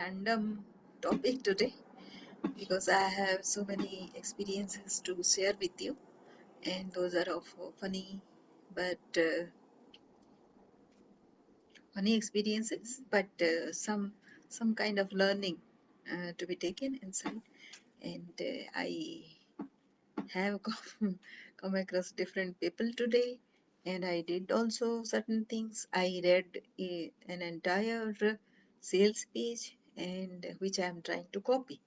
Random topic today because I have so many experiences to share with you, and those are of funny experiences, but some kind of learning to be taken inside. And I have come across different people today, and I did also certain things. I read an entire sales page, and which I am trying to copy.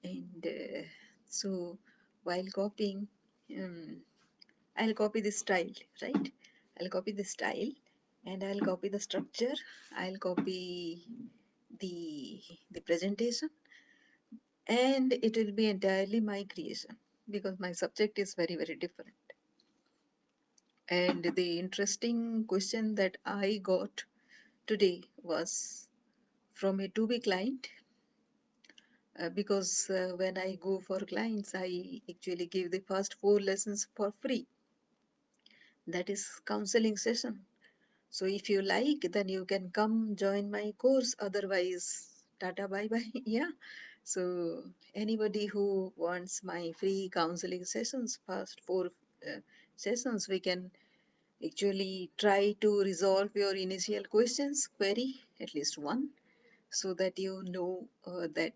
And so while copying, um, I'll copy the style, right? I'll copy the style, and I'll copy the structure. I'll copy the the presentation, and it will be entirely my creation because my subject is very different. And the interesting question that I got today was from a to be client, because when I go for clients, I actually give the first four lessons for free. That is counseling session. So if you like, then you can come join my course. Otherwise, tata bye bye. Yeah. So anybody who wants my free counseling sessions, first four sessions, we can actually try to resolve your initial questions, query, at least one, so that you know that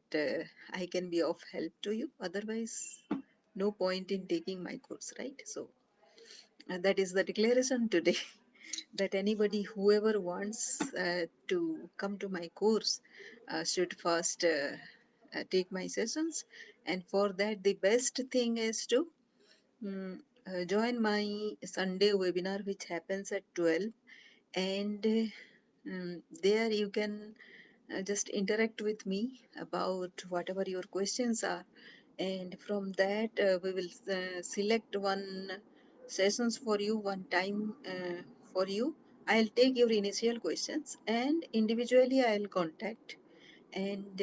I can be of help to you. Otherwise, no point in taking my course, right? So that is the declaration today that anybody, whoever wants to come to my course, should first take my sessions. And for that, the best thing is to join my Sunday webinar, which happens at 12. And there you can just interact with me about whatever your questions are, and from that we will select one sessions for you, one time for you. I'll take your initial questions and individually I'll contact, and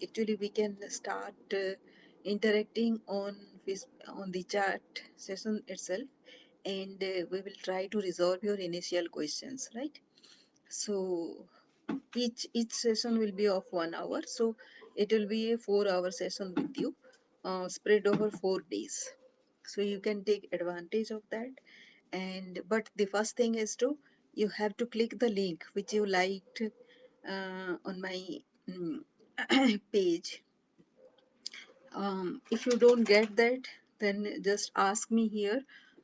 actually we can start interacting on the chat session itself, and we will try to resolve your initial questions, right? So each session will be of 1 hour, so it will be a 4 hour session with you, spread over 4 days. So you can take advantage of that. And but the first thing is to, you have to click the link which you liked on my mm, page. If you don't get that, then just ask me here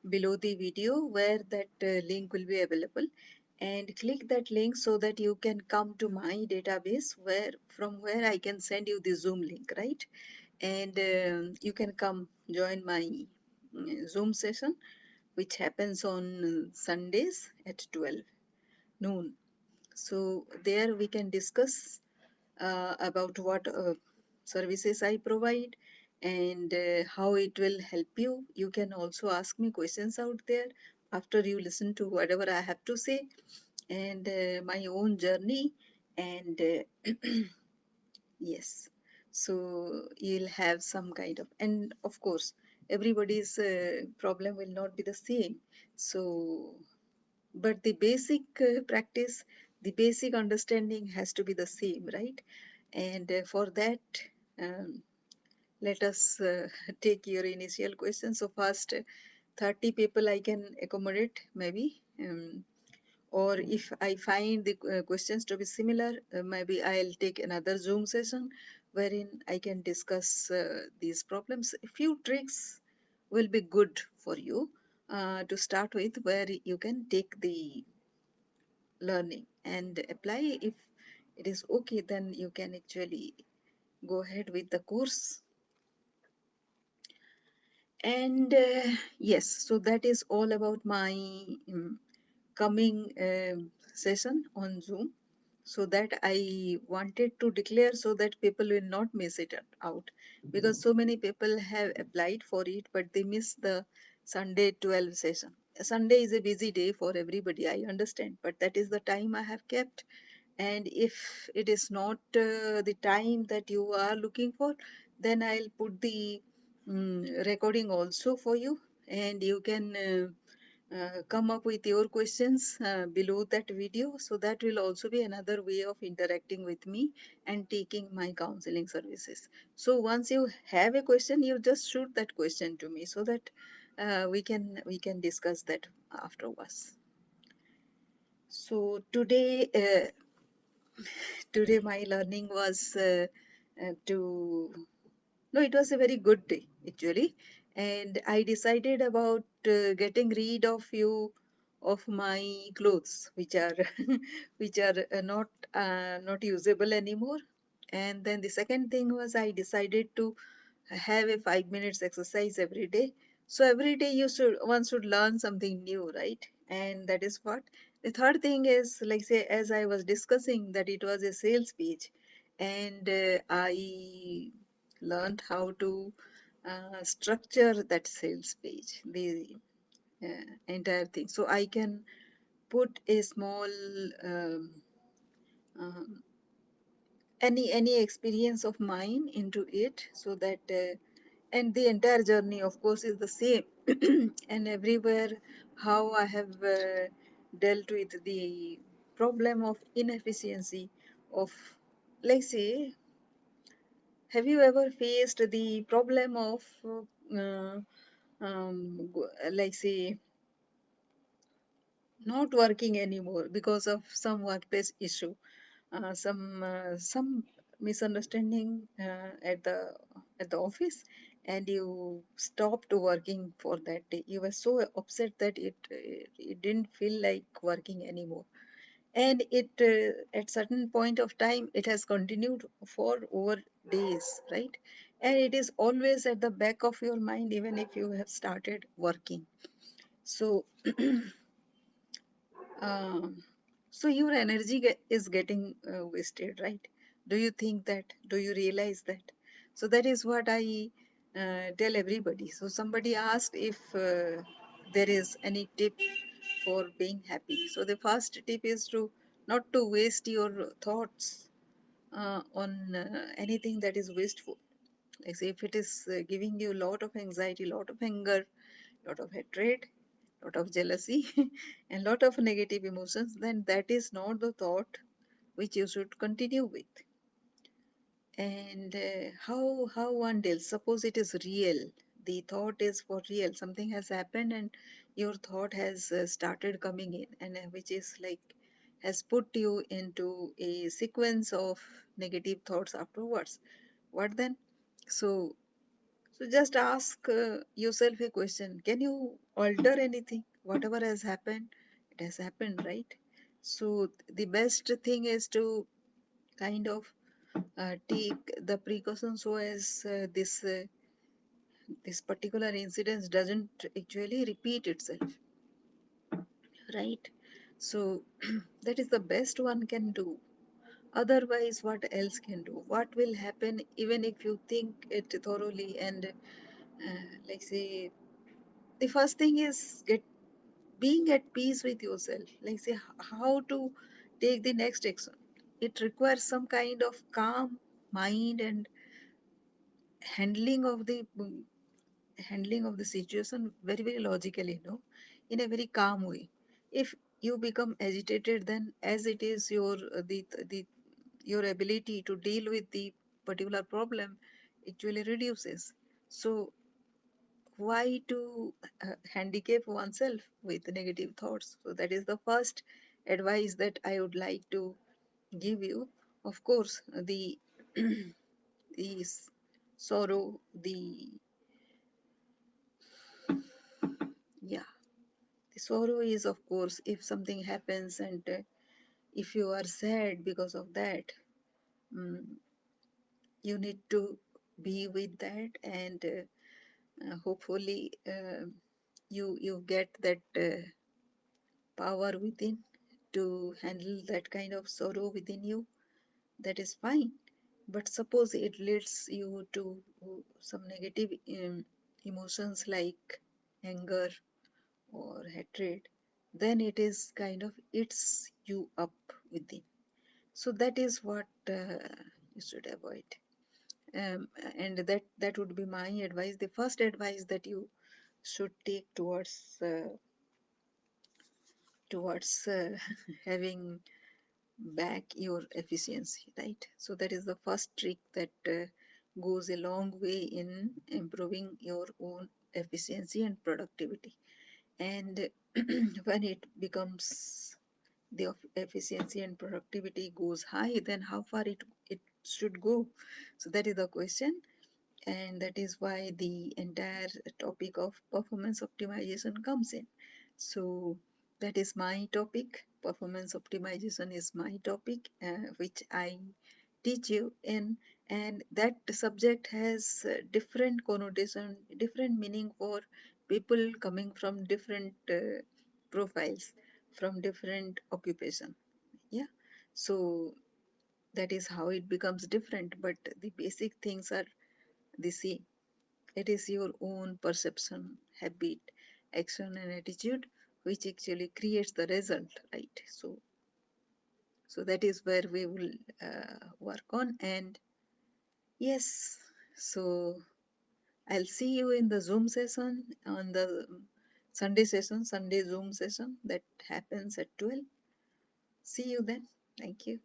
below the video where that link will be available, and click that link so that you can come to my database, where from where I can send you the Zoom link, right? And you can come join my Zoom session, which happens on Sundays at 12 noon. So there we can discuss about what services I provide, and how it will help you. You can also ask me questions out there after you listen to whatever I have to say, and my own journey. And yes, so you'll have some kind of, and of course, everybody's problem will not be the same. So but the basic practice, the basic understanding has to be the same, right? And for that, um, let us take your initial question. So first 30 people I can accommodate maybe, or if I find the questions to be similar, maybe I'll take another Zoom session wherein I can discuss these problems. A few tricks will be good for you to start with, where you can take the learning and apply. If it is okay, then you can actually go ahead with the course. And yes, so that is all about my coming session on Zoom. So that I wanted to declare so that people will not miss it out, because so many people have applied for it but they miss the Sunday 12 session. Sunday is a busy day for everybody, I understand, but that is the time I have kept. And if it is not the time that you are looking for, then I'll put the recording also for you, and you can come up with your questions below that video. So that will also be another way of interacting with me and taking my counseling services. So once you have a question, you just shoot that question to me so that we can discuss that afterwards. So today my learning was to no, it was a very good day actually, and I decided about getting rid of few of my clothes which are which are not usable anymore. And then the second thing was I decided to have a 5 minutes exercise every day. So every day one should learn something new, right? And that is what the third thing is, like say as I was discussing that it was a sales page, and I learned how to structure that sales page, the entire thing. So I can put a small um, um, any experience of mine into it, so that and the entire journey of course is the same and everywhere how I have dealt with the problem of inefficiency of, let's say, have you ever faced the problem of like say not working anymore because of some workplace issue, some misunderstanding at the office, and you stopped working for that day. You were so upset that it didn't feel like working anymore, and it at certain point of time it has continued for over days, right? And it is always at the back of your mind even if you have started working. So Um, so your energy is getting wasted, right? Do you think that? Do you realize that? So that is what I tell everybody. So somebody asked if there is any tip for being happy. So the first tip is to not to waste your thoughts on anything that is wasteful. Like say if it is giving you a lot of anxiety, lot of anger, lot of hatred, lot of jealousy, and lot of negative emotions, then that is not the thought which you should continue with. And how one deals, suppose it is real, the thought is for real, something has happened and your thought has started coming in, and which is like has put you into a sequence of negative thoughts afterwards. What then? So so just ask yourself a question. Can you alter anything? Whatever has happened, it has happened, right? So the best thing is to kind of take the precautions so as this particular incident doesn't actually repeat itself, right? So that is the best one can do. Otherwise, what else can do? What will happen even if you think it thoroughly and like say the first thing is get being at peace with yourself, like say how to take the next action. It requires some kind of calm mind and handling of the handling of the situation very very logically, in a very calm way. If you become agitated, then as it is the your ability to deal with the particular problem actually reduces. So why to handicap oneself with negative thoughts? So that is the first advice that I would like to give you. Of course, the the sorrow, the yeah, the sorrow is of course if something happens and if you are sad because of that, mm, you need to be with that, and hopefully you get that power within to handle that kind of sorrow within you. That is fine. But suppose it leads you to some negative emotions like anger or hatred, then it is kind of eats you up within. So that is what you should avoid. And that would be my advice. The first advice that you should take towards towards having back your efficiency, right? So that is the first trick that goes a long way in improving your own efficiency and productivity. And when it becomes the efficiency and productivity goes high, then how far it should go? So that is the question, and that is why the entire topic of performance optimization comes in. So that is my topic. Performance optimization is my topic, which I teach you in, and that subject has different connotation, different meaning for people coming from different profiles, from different occupation. Yeah, so that is how it becomes different, but the basic things are the same. It is your own perception, habit, action, and attitude which actually creates the result, right? So that is where we will work on. And yes, so I'll see you in the Zoom session on the Sunday session, Sunday Zoom session that happens at 12. See you then. Thank you.